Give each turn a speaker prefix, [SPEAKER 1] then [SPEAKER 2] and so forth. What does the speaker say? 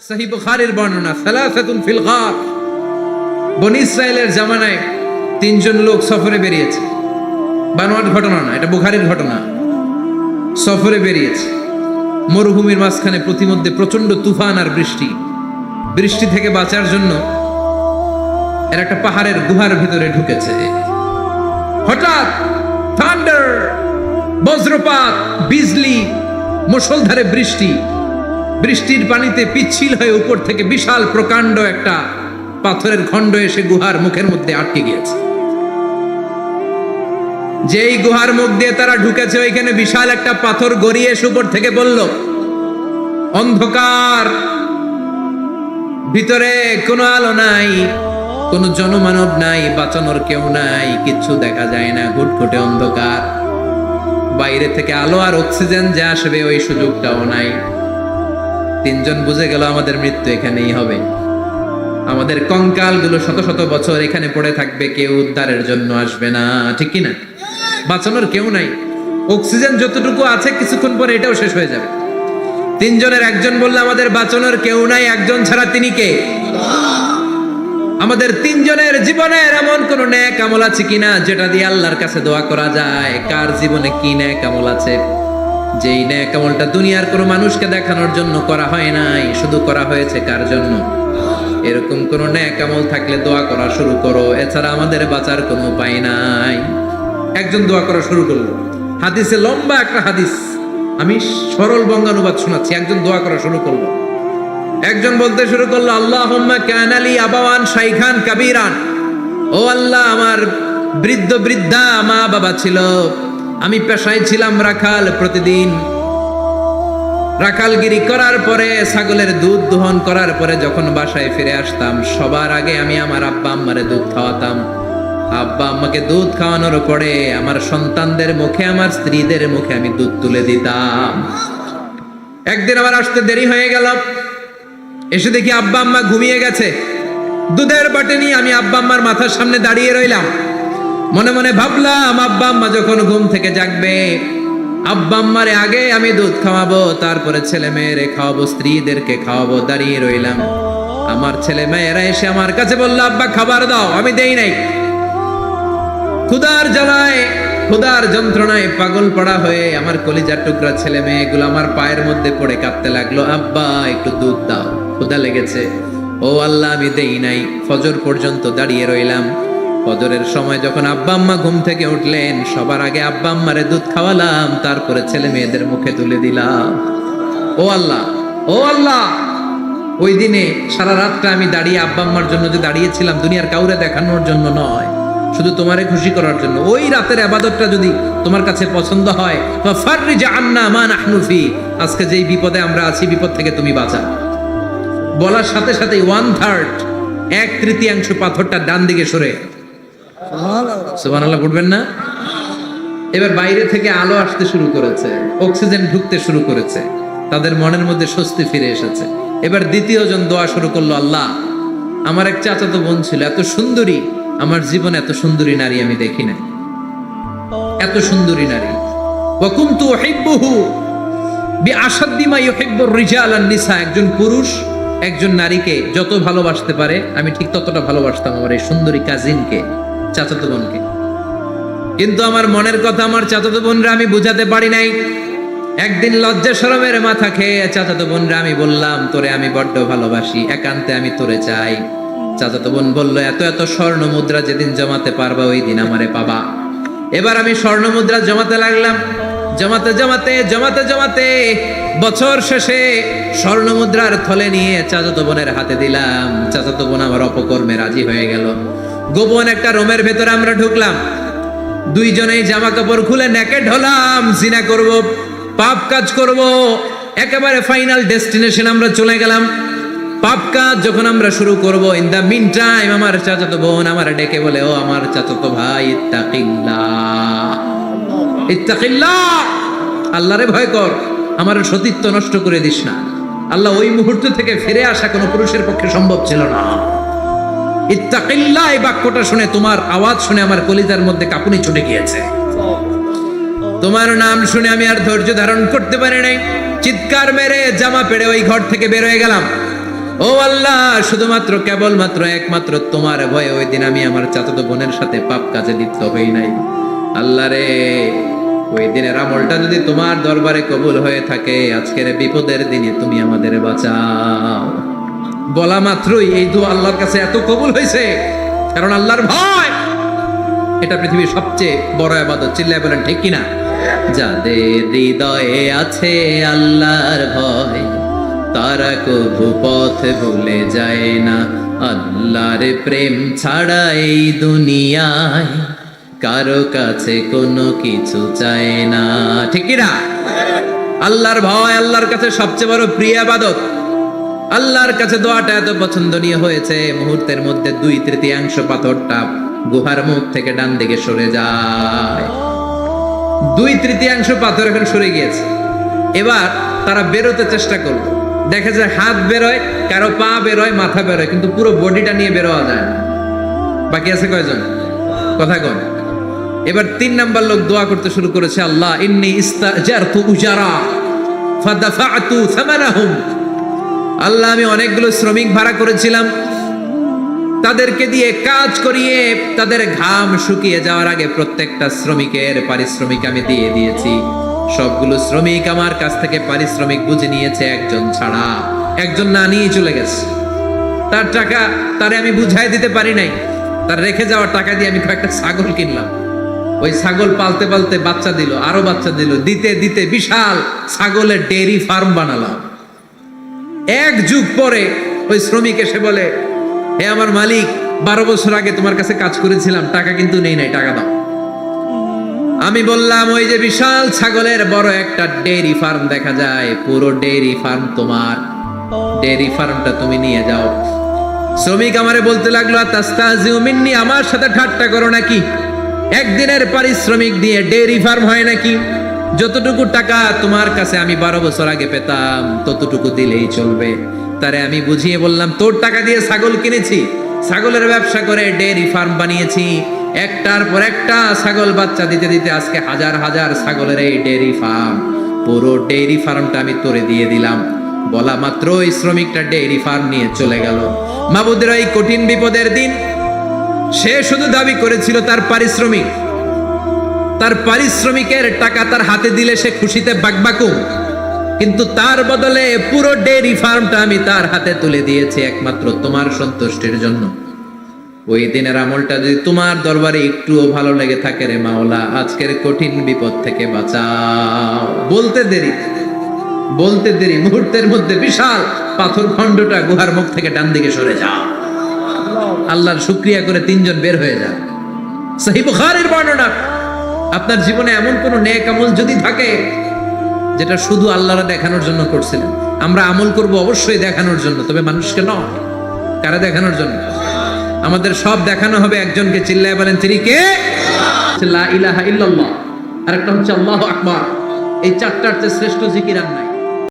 [SPEAKER 1] সহিহ বুখারীর বর্ণনা, সালাসাতুন ফিল গার। বনী ইসরাইলের জামানায় তিনজন লোক সফরে বেরিয়েছে। বানোয়াট ঘটনা না, এটা বুখারীর ঘটনা। সফরে বেরিয়েছে, মরুভূমির মাঝখানে প্রতিমধ্যে প্রচন্ড তুফান আর বৃষ্টি। বৃষ্টি থেকে বাঁচার জন্য এর একটা পাহাড়ের গুহার ভিতরে ঢুকেছে। হঠাৎ থান্ডার, বজ্রপাত, বিজলি, মুষলধারে বৃষ্টি। বৃষ্টির পানিতে পিচ্ছিল হয়ে উপর থেকে বিশাল প্রকাণ্ড একটা পাথরের খণ্ড এসে গুহার মুখের মধ্যে আটকে গিয়েছে। যেই গুহার মুখ দিয়ে তারা ঢুকেছে, ওইখানে বিশাল একটা পাথর গড়িয়ে এসে উপর থেকে বলল, অন্ধকার, ভিতরে কোনো আলো নাই, কোনো জনমানব নাই, বাঁচানোর কেউ নাই, কিচ্ছু দেখা যায় না, ঘুটঘুটে অন্ধকার। বাইরে থেকে আলো আর অক্সিজেন যে আসবে ওই সুযোগটাও নাই। তিনজন বুঝে গেল আমাদের মৃত্যু এখানেই হবে। আমাদের কঙ্কাল গুলো শত শত বছর এখানে পড়ে থাকবে, কেউ উদ্ধারের জন্য আসবে না, ঠিক কিনা? বাঁচানোর কেউ নাই, অক্সিজেন যতটুকু আছে কিছুক্ষণ পরে এটাও শেষ হয়ে যাবে। তিনজনের একজন বলল, আমাদের বাঁচানোর কেউ নাই, একজন ছাড়া তিনি কে? আমাদের তিনজনের জীবনের এমন কোন নেক আমল আছে কিনা যেটা দিয়ে আল্লাহর কাছে দোয়া করা যায়? কার জীবনে কি নেক আমল আছে যেই নেক আমলটা দুনিয়ার কোনো মানুষকে দেখানোর জন্য করা হয় নাই, শুধু করা হয়েছে কার জন্য? এরকম কোন নেক আমল থাকলে দোয়া করা শুরু করো, এছাড়া আমাদের বাঁচার কোনো উপায় নাই। একজন দোয়া করা শুরু করলো। হাদিসে লম্বা একটা হাদিস, আমি সরল বঙ্গানুবাদ শোনাচ্ছি। একজন দোয়া করা শুরু করলো। একজন বলতে শুরু করলো, আল্লাহুম্মা কানা লি আবাওয়ান শাইখান কাবীরান। ও আল্লাহ, আমার বৃদ্ধ বৃদ্ধা মা বাবা ছিল, আমি পেশায় ছিলাম রাখাল। প্রতিদিন রাখালগিরি করার পরে, ছাগলের দুধ দোহন করার পরে যখন বাসায় ফিরে আসতাম, সবার আগে আমি আমার আব্বা আম্মারে দুধ খাওয়াতাম। আব্বা আম্মাকে দুধ খাওয়ানোর পরে আমার সন্তানদের মুখে, আমার স্ত্রীদের মুখে আমি দুধ তুলে দিতাম। একদিন আমার আসতে দেরি হয়ে গেল, এসে দেখি আব্বা আম্মা ঘুমিয়ে গেছে। দুধের বাটি নিয়ে আমি আব্বা আম্মার মাথার সামনে দাঁড়িয়ে রইলাম। মনে মনে ভাবলাম, আব্বা আম্মা যখন ঘুম থেকে জাগবে, আব্বা আম্মারে আগে আমি দুধ খাওয়াবো, তারপরে ছেলে মেয়েরে খাওয়াবো, স্ত্রীদেরকে খাওয়াবো। দাঁড়িয়ে রইলাম, আমার ছেলে মেয়েরা এসে আমার কাছে বললো, আব্বা খাবার দাও। আমি দেই নাই। ক্ষুধার জ্বালায়, ক্ষুধার যন্ত্রণায় পাগল পড়া হয়ে আমার কলিজার টুকরা ছেলে মেয়েগুলো আমার পায়ের মধ্যে পড়ে কাঁদতে লাগলো, আব্বা একটু দুধ দাও, ক্ষুধা লেগেছে। ও আল্লাহ, আমি দেই নাই। ফজর পর্যন্ত দাঁড়িয়ে রইলাম। ফজরের সময় যখন আব্বা আম্মা ঘুম থেকে উঠলেন, সবার আগে আব্বা আম্মারে দুধ খাওয়ালাম, তারপরে ছেলে মেয়েদের মুখে তুলে দিলাম। ও আল্লাহ, ও আল্লাহ, ওই দিনে সারা রাতটা আমি দাঁড়িয়ে আব্বা আম্মার জন্য যে দাঁড়িয়েছিলাম, দুনিয়ার কাউরে দেখানোর জন্য নয়, শুধু তোমারে খুশি করার জন্য। ওই রাতের ইবাদতটা যদি তোমার কাছে পছন্দ হয়, ফাফাররিজ আন্না মা নাহনু ফি, আজকে যেই বিপদে আমরা আছি, বিপদ থেকে তুমি বাঁচাও। বলার সাথে সাথে 1/3, 1/3 পাথরটা ডান দিকে সরে। সুবহানাল্লাহ পড়বেন না? এবার বাইরে থেকে আলো আসতে শুরু করেছে, অক্সিজেন ঢুকতে শুরু করেছে, তাদের মনের মধ্যে স্বস্তি ফিরে এসেছে। এবার দ্বিতীয় জন দোয়া শুরু করলো, আল্লাহ, আমার এক চাচাতো বোন ছিল, এত সুন্দরী, আমার জীবনে এত সুন্দরী নারী আমি দেখি না, এত সুন্দরী নারী। ওয়া কুনতু উহিব্বুহু বিআশাদ্দি মা ইউহিব্বুর রিজাল আন নিসা, একজন পুরুষ একজন নারীকে যত ভালোবাসতে পারে, আমি ঠিক ততটা ভালোবাসতাম আমার এই সুন্দরী কাজিনকে, চাচাতো বোনকে। কিন্তু আমার মনের কথা আমার চাচাতো বোনরা আমি বুঝাতে পারি নাই। একদিন লজ্জা শরমের মাথা খেয়ে চাচাতো বোনরা আমি বললাম, তোরে আমি বড্ড ভালোবাসি, একান্তে আমি তোরে চাই। চাচাতো বোন বলল, এত এত স্বর্ণ মুদ্রা যেদিন জমাতে পারবা ওই দিন আমারে পাবা। এবার আমি স্বর্ণ মুদ্রা জমাতে লাগলাম। জমাতে জমাতে জমাতে জমাতে বছর শেষে স্বর্ণ মুদ্রার থলে নিয়ে চাচাতো বোনের হাতে দিলাম। চাচাতো বোন আমার অপকর্মে রাজি হয়ে গেল। গোপন একটা রুমের ভেতরে আমরা ঢুকলাম, দুইজনেই জামা কাপড় খুলে নেকেড হলাম। জিনা করব, পাপ কাজ করব, একেবারে ফাইনাল ডেস্টিনেশন আমরা চলে গেলাম। পাপ কাজ যখন আমরা শুরু করব, ইন দা মিন টাইম আমার চাচাতো বোন আমার ডেকে বলে, ও আমার চাচাতো ভাই, ইত্তাকিল্লাহ, ইত্তাকিল্লাহ, আল্লাহরে ভয় কর, আমার সতীত্ব নষ্ট করে দিস না। আল্লাহ ওই মুহূর্ত থেকে ফিরে আসা কোনো পুরুষের পক্ষে সম্ভব ছিল না। ইত্তাকিল্লাহ, এই বাক্যটা শুনে, তোমার আওয়াজ শুনে আমার কলিজার মধ্যে কাঁপুনি ছুটে গিয়েছে। তোমার নাম শুনে আমি আর ধৈর্য ধারণ করতে পারি নাই। চিৎকার মেরে জামা পেড়ে ওই ঘর থেকে বের হয়ে গেলাম। ও আল্লাহ, শুধুমাত্র কেবলমাত্র একমাত্র তোমার ভয়ে ওই দিন আমি আমার চাচাতো বোনের সাথে পাপ কাজে লিপ্ত হই নাই। আল্লাহ রে, ওই দিনের আমলটা যদি তোমার দরবারে কবুল হয়ে থাকে, আজকের বিপদের দিনে তুমি আমাদের বাঁচাও। বলা মাত্রই এই দোয়া আল্লাহর কাছে এত কবুল হয়েছে, কারণ আল্লাহর ভয় এটা পৃথিবীর সবচেয়ে বড় ইবাদত। চিল্লায় বলেন ঠিক কিনা? যাদের হৃদয়ে আছে আল্লাহর ভয়, তারা কবু পথ ভুলে যায় না। আল্লাহর প্রেম ছাড়া এই দুনিয়ায় কারো কাছে কোনো কিছু চায় না, ঠিক কিনা? আল্লাহর ভয় আল্লাহর কাছে সবচেয়ে বড় প্রিয় ইবাদত। আল্লাহর কাছে দোয়াটা এত পছন্দনীয় হয়েছে, মুহূর্তের মধ্যে 2/3 পাথরটা গুহার মুখ থেকে ডান দিকে সরে যায়। 2/3 পাথর এখন সরে গিয়েছে। এবার তারা বেরোতে চেষ্টা করলো, দেখা যায় হাত বেরোয়, কারো পা বেরোয়, মাথা বেরোয়, কিন্তু পুরো বডিটা নিয়ে বেরোয়া যায় না। বাকি আছে কয়জন? কথা কন। এবার 3 নাম্বার লোক দোয়া করতে শুরু করেছে, আল্লাহ ইন্নী ইস্তাজারতু উজারা ফাদাফাতু সামানাহুম। আল্লাহ, আমি অনেকগুলো শ্রমিক ভাড়া করেছিলাম, তাদেরকে দিয়ে কাজ করিয়ে তাদের ঘাম শুকিয়ে যাওয়ার আগে প্রত্যেকটা শ্রমিকের পারিশ্রমিক আমি দিয়ে দিয়েছি। সবগুলো শ্রমিক আমার কাছ থেকে পারিশ্রমিক বুঝে নিয়েছে, একজন ছাড়া। একজন না নিয়ে চলে গেছে। তার টাকা তারে আমি বুঝাই দিতে পারি নাই। তার রেখে যাওয়ার টাকা দিয়ে আমি কয়েকটা ছাগল কিনলাম। ওই ছাগল পালতে পালতে বাচ্চা দিল, আরো বাচ্চা দিল, দিতে দিতে বিশাল ছাগলের ডেইরি ফার্ম বানালাম। 1 যুগ পরে ওই শ্রমিক এসে বলে, হে আমার মালিক, 12 বছর আগে তোমার কাছে কাজ করেছিলাম, টাকা কিন্তু নেই নাই, টাকা দাও। আমি বললাম, ওই যে বিশাল ছাগলের বড় একটা ডেইরি ফার্ম দেখা যায়, পুরো ডেইরি ফার্ম তোমার, ডেইরি ফার্মটা তুমি নিয়ে যাও। শ্রমিক আমারে বলতে লাগলো, তাস্তাজিউ মিন্নি, আমার সাথে ঠাট্টা করো নাকি? একদিনের পারিশ্রমিক দিয়ে ডেইরি ফার্ম হয় নাকি? যতটুকু টাকা তোমার কাছে আমি 12 বছর আগে পেতাম, ততটুকু দিলেই চলবে। তারে আমি বুঝিয়ে বললাম, তোর টাকা দিয়ে ছাগল কিনেছি, ছাগলের ব্যবসা করে ডেইরি ফার্ম বানিয়েছি, একটার পর একটা ছাগল বাচ্চা দিতে দিতে আজকে হাজার হাজার ছাগলের এই ডেইরি ফার্ম, পুরো ডেইরি ফার্মটা আমি তোরে দিয়ে দিলাম। বলা মাত্র ওই শ্রমিকটা ডেইরি ফার্ম নিয়ে চলে গেল। মাবুদের এই কঠিন বিপদের দিন সে শুধু দাবি করেছিল তার পারিশ্রমিক, তার পারিশ্রমিকের টাকা তার হাতে দিলে সে খুশিতে বাকবাকুম, কিন্তু তার বদলে পুরো ডেইরি ফার্মটা আমি তার হাতে তুলে দিয়েছি একমাত্র তোমার সন্তুষ্টির জন্য। ওই দিনের আমলটা যদি তোমার দরবারে একটুও ভালো লেগে থাকে রে মাওলা, আজকের কঠিন বিপদ থেকে বাঁচাও। বলতে দেরি মুহূর্তের মধ্যে বিশাল পাথর খণ্ডটা গুহার মুখ থেকে ডান দিকে সরে যাও। আল্লাহর শুকরিয়া করে 3 জন বের হয়ে যায়। সহিহ বুখারীর বর্ণনা। আপনার জীবনে এমন কোন নেক আমল যদি থাকে যেটা শুধু আল্লাহর দেখানোর জন্য করছিলেন, আমরা আমল করব অবশ্যই দেখানোর জন্য, তবে মানুষকে নয়। কারা দেখানোর জন্য? আমাদের সব দেখানো হবে একজনকে। চিল্লায় বলেন, তিনি কে? লা ইলাহা ইল্লাল্লাহ। আরেকটা হচ্ছে আল্লাহু আকবার। এই 4টার চেয়ে শ্রেষ্ঠ জিকির আর নাই।